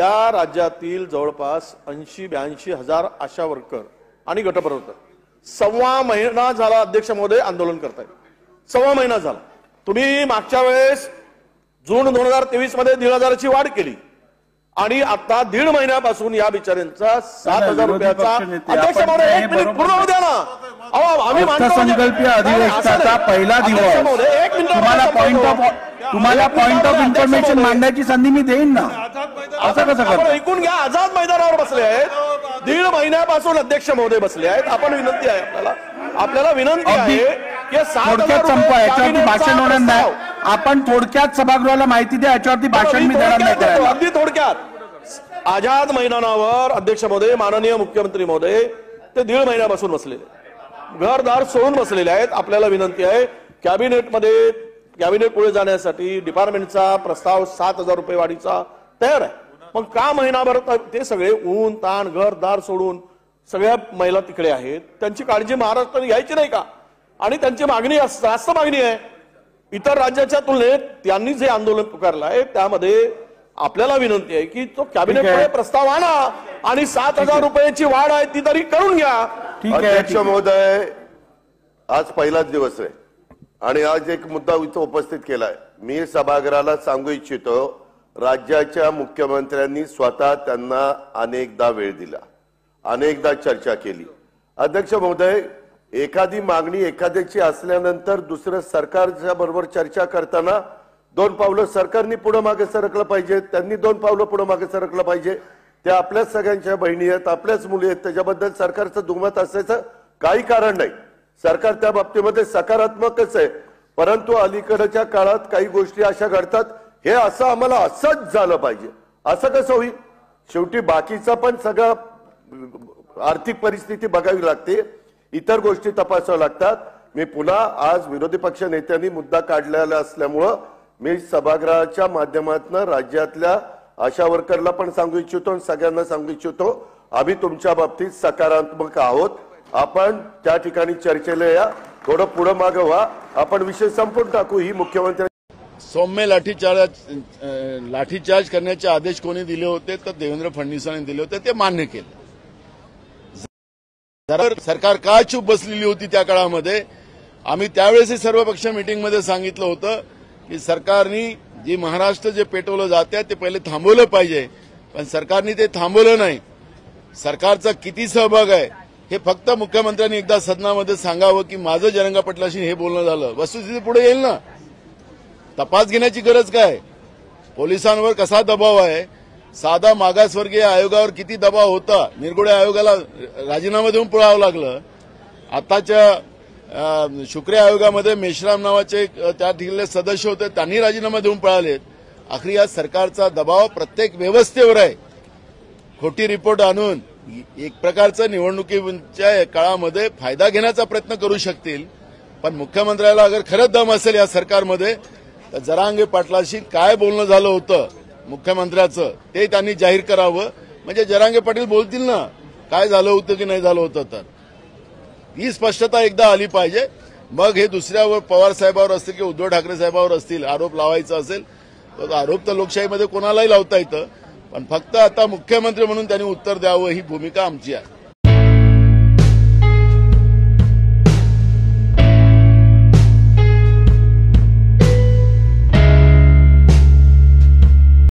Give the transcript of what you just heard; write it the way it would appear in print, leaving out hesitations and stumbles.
या राज्यातील जवळपास 80-82 हजार आशा वर्कर आणि गटप्रवर्तक सव्वा महिना झाला अध्यक्ष महोदय आंदोलन करतायत. सव्वा महिना झाला. तुम्ही मागच्या वेळेस जून 2023 मध्ये 1,500ची वाढ केली आणि आता 1.5 महिन्यापासून या बिचाऱ्यांचा 7,000 रुपयाचा अध्यक्ष महोदय 1 मिनिट पूर्ण होऊ द्या ना. आम्ही अर्थसंकल्पीय अधिवेशनाचा पहिला दिवस तुम्हाला पॉइंट ऑफ इन्फॉर्मेशन मांडण्याची संधी मी देईन ना. असं कसं आपण ऐकून घ्या. आझाद मैदानावर बसले आहेत. 1.5 महिन्यापासून अध्यक्ष महोदय बसले आहेत. आपण विनंती आहे आपल्याला विनंती आहे की 7,000 याच्यावरती भाषण होणार नाही. आपण थोडक्यात सभागृहाला माहिती द्या. याच्यावरती भाषण मी देणार नाही. अगदी थोडक्यात आझाद मैदानावर अध्यक्ष महोदय माननीय मुख्यमंत्री महोदय ते 1.5 महिन्यापासून बसलेले घरदार सोडून बसलेले आहेत. आपल्याला विनंती आहे कॅबिनेट पुढे जाण्यासाठी डिपार्टमेंटचा प्रस्ताव 7,000 रुपये वाढीचा तयार आहे. पण का महिनाभर ते सगळे ऊन ताण घरदार सोडून सगळ्या महिला तिकडे आहेत. त्यांची काळजी महाराष्ट्राने घ्यायची नाही का? आणि त्यांची मागणी जास्त मागणी आहे इतर राज्याच्या तुलनेत. त्यांनी जे आंदोलन पुकारलं आहे त्यामध्ये आपल्याला विनंती आहे की तो कॅबिनेटमध्ये प्रस्ताव आणा आणि 7,000 रुपयाची वाढ आहे ती तरी करून घ्या. अध्यक्ष महोदय, आज पहिलाच दिवस आहे आणि आज एक मुद्दा इथं उपस्थित केलाय. मी सभागृहाला सांगू इच्छितो, राज्याच्या मुख्यमंत्र्यांनी स्वतः त्यांना अनेकदा वेळ दिला, अनेकदा चर्चा केली. अध्यक्ष महोदय, एखादी मागणी एखाद्याची असल्यानंतर दुसरं सरकारच्या बरोबर चर्चा करताना 2 पावलं सरकारने पुढे मागे सरकलं पाहिजे, त्यांनी 2 पावलं पुढे मागे सरकलं पाहिजे. त्या आपल्याच सगळ्यांच्या बहिणी आहेत, आपल्याच मुली आहेत. त्याच्याबद्दल सरकारचं दुमत असायचं काही कारण नाही. सरकार त्या बाबतीमध्ये सकारात्मकच आहे. परंतु अलीकडच्या काळात काही गोष्टी अशा घडतात, हे असं आम्हाला असंच झालं पाहिजे असं कसं होईल? शेवटी बाकीचा पण सगळं आर्थिक परिस्थिती बघावी लागते, इतर गोष्टी तपासाव्या लागतात. मी पुन्हा आज विरोधी पक्ष नेत्यांनी मुद्दा काढलेला असल्यामुळं मी सभागृहाच्या माध्यमातून राज्यातल्या आशा वर्करला पण सांगू इच्छितो आणि सगळ्यांना सांगू इच्छितो, आम्ही तुमच्या बाबतीत सकारात्मक आहोत. आपण त्या ठिकाणी चर्चेला या, थोडं पुढे मागे व्हा, आपण विषय संपून टाकू. ही मुख्यमंत्री सौम्य लाठीचार्ज करण्याचे आदेश कोणी दिले होते तर देवेंद्र फडणवीसांनी दिले होते, ते मान्य केले. सरकार का चूप बसलेली होती त्या काळामध्ये? आम्ही त्यावेळेस सर्व पक्ष मीटिंगमध्ये सांगितलं होतं की सरकारने जी महाराष्ट्र जे पेटवलं जाते ते पहिले थांबवलं पाहिजे, पण सरकारने ते थांबवलं नाही. सरकारचा किती सहभाग आहे हे फक्त मुख्यमंत्र्यांनी एकदा सदनामध्ये सांगावं की माझं जरंगा पाटलाशी हे बोलणं झालं. वस्तुस्थिती पुढे येईल ना. तपास घेण्याची गरज काय? पोलिसांवर कसा दबाव आहे? साधा मागासवर्गीय आयोगावर किती दबाव होता? निरगुडे आयोगाला राजीनामा देऊन पळावं लागलं. आताच्या शुक्रे आयोगामध्ये मेश्राम नावाचे त्या ठिकाणले सदस्य होते, त्यांनी राजीनामा देऊन पळालेत. आखरी या सरकारचा दबाव प्रत्येक व्यवस्थेवर आहे. खोटी रिपोर्ट आणून एक प्रकारचा निवडणुकीच्या काळामध्ये फायदा घेण्याचा प्रयत्न करू शकतील. पण मुख्यमंत्र्याला अगर खरंच दम असेल या सरकारमध्ये तर जरांगे पाटलाशी काय बोलणं झालं होतं मुख्यमंत्र्याचं ते त्यांनी जाहीर करावं. म्हणजे जरांगे पाटील बोलतील ना काय झालं होतं की नाही झालं होतं. तर ही स्पष्टता एकदा आली पाहिजे. मग हे दुसऱ्यावर पवार साहेबावर असतील की उद्धव ठाकरे साहेबावर असतील आरोप लावायचा असेल तर आरोप तर लोकशाहीमध्ये कोणालाही लावता येतं, पण फक्त आता मुख्यमंत्री म्हणून त्यांनी उत्तर द्यावं ही भूमिका आमची आहे.